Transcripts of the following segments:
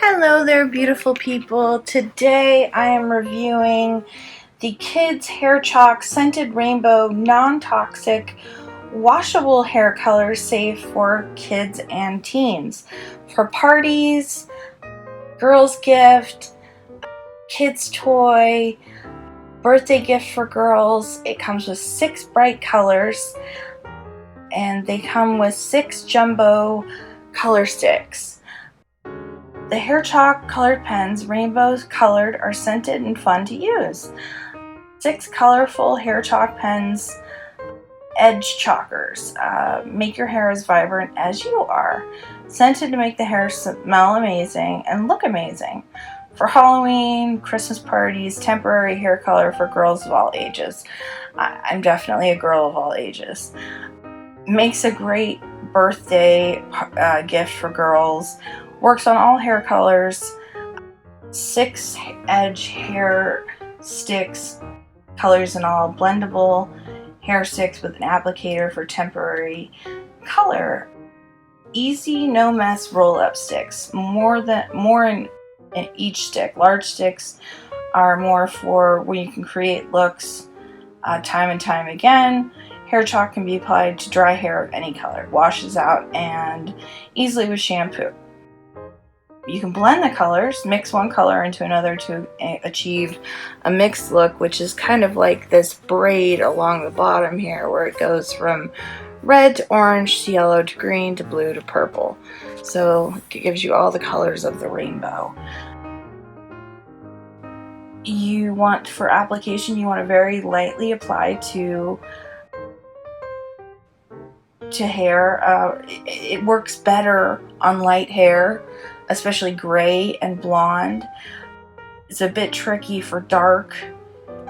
Hello there, beautiful people. Today I am reviewing the Kids Hair Chalk Scented Rainbow Non-Toxic Washable Hair Color safe for kids and teens. For parties, girls' gift, kids' toy, birthday gift for girls. It comes with 6 bright colors and they come with 6 jumbo color sticks. The hair chalk colored pens, rainbow colored, are scented and fun to use. 6 colorful hair chalk pens, edge chalkers. Make your hair as vibrant as you are. Scented to make the hair smell amazing and look amazing. For Halloween, Christmas parties, temporary hair color for girls of all ages. I'm definitely a girl of all ages. Makes a great birthday gift for girls. Works on all hair colors. 6 edge hair sticks, colors in all. Blendable hair sticks with an applicator for temporary color. Easy, no mess roll-up sticks. More in each stick. Large sticks are more for when you can create looks time and time again. Hair chalk can be applied to dry hair of any color. Washes out and easily with shampoo. You can blend the colors, mix one color into another to achieve a mixed look, which is kind of like this braid along the bottom here where it goes from red to orange to yellow to green to blue to purple. So it gives you all the colors of the rainbow. You want, for application, you want to very lightly apply to hair. It works better on light hair, especially gray and blonde. It's a bit tricky for dark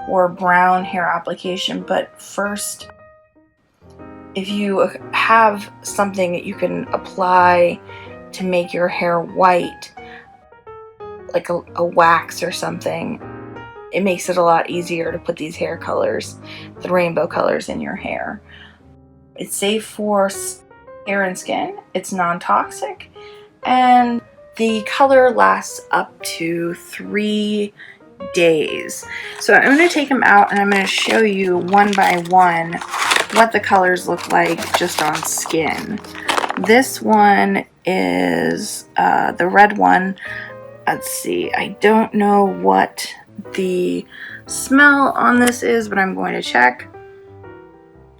or brown hair application, but first, if you have something that you can apply to make your hair white, like a wax or something, it makes it a lot easier to put these hair colors, the rainbow colors, in your hair. It's safe for hair and skin, it's non-toxic, and the color lasts up to 3 days. So I'm going to take them out and I'm going to show you one by one what the colors look like just on skin. This one is the red one. Let's see, I don't know what the smell on this is, but I'm going to check.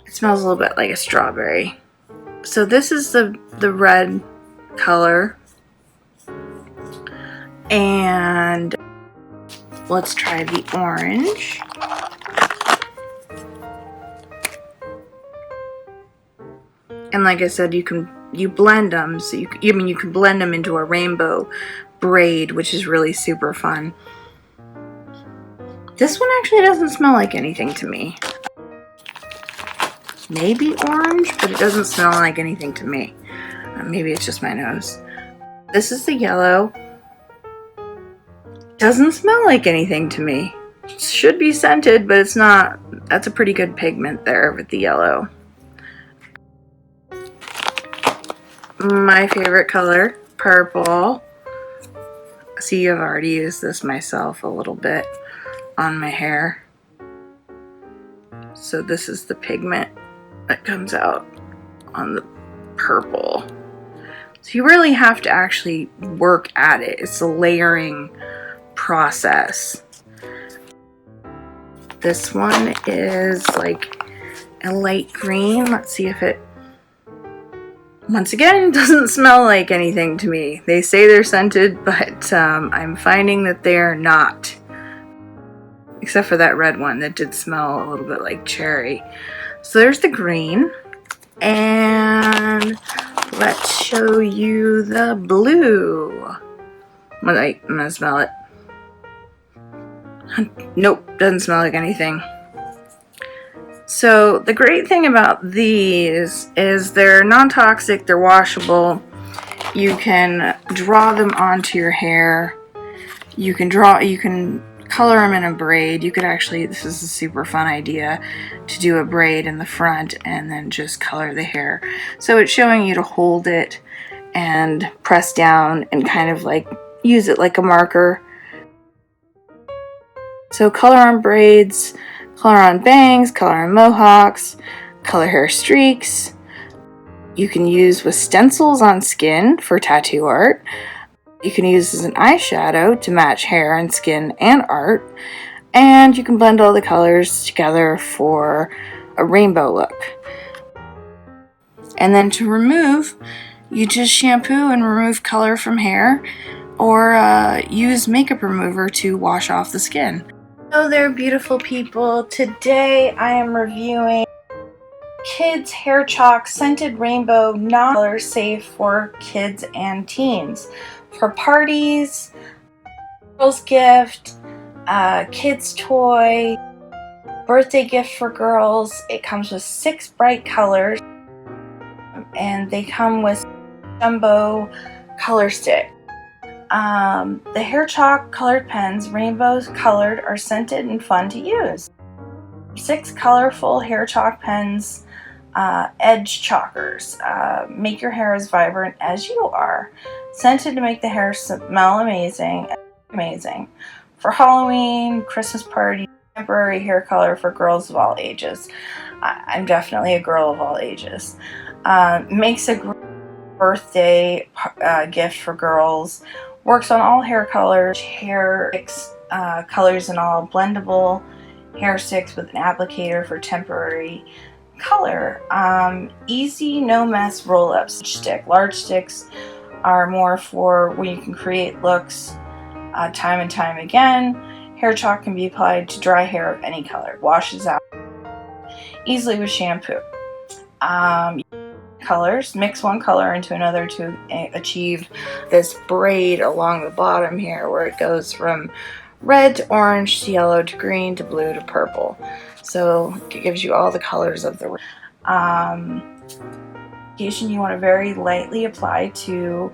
It smells a little bit like a strawberry. So this is the red color. And let's try the orange. And like I said, you blend them, so you can blend them into a rainbow braid, which is really super fun. This one actually doesn't smell like anything to me. Maybe orange, but it doesn't smell like anything to me. Maybe it's just my nose. This is the yellow. Doesn't smell like anything to me. It should be scented, but it's not. That's a pretty good pigment there with the yellow. My favorite color, purple. See, I've already used this myself a little bit on my hair. So this is the pigment that comes out on the purple. So you really have to actually work at it. It's a layering process. This one is like a light green. Let's see if it, once again, doesn't smell like anything to me. They say they're scented, but I'm finding that they're not. Except for that red one that did smell a little bit like cherry. So there's the green. And let's show you the blue. I'm gonna smell it. Nope, doesn't smell like anything. So the great thing about these is they're non-toxic, they're washable. You can draw them onto your hair. You can color them in a braid. You could actually, this is a super fun idea, to do a braid in the front and then just color the hair. So it's showing you to hold it and press down and kind of like use it like a marker. So color on braids, color on bangs, color on mohawks, color hair streaks. You can use with stencils on skin for tattoo art. You can use as an eyeshadow to match hair and skin and art. And you can blend all the colors together for a rainbow look. And then to remove, you just shampoo and remove color from hair, or use makeup remover to wash off the skin. Hello there, beautiful people. Today I am reviewing Kids Hair Chalk Scented Rainbow Non-Color Safe for kids and teens. For parties, girls' gift, kids' toy, birthday gift for girls. It comes with 6 bright colors, and they come with jumbo color stick. The hair chalk colored pens, rainbows colored, are scented and fun to use. 6 colorful hair chalk pens, edge chalkers. Make your hair as vibrant as you are. Scented to make the hair smell amazing. For Halloween, Christmas party, temporary hair color for girls of all ages. I'm definitely a girl of all ages. Makes a great birthday gift for girls. Works on all hair colors, hair sticks, colors and all. Blendable hair sticks with an applicator for temporary color. Easy, no mess roll-ups stick. Large sticks are more for when you can create looks time and time again. Hair chalk can be applied to dry hair of any color. Washes out easily with shampoo. Colors, mix one color into another to achieve this braid along the bottom here, where it goes from red to orange to yellow to green to blue to purple. So it gives you all the colors of the application. You want to very lightly apply to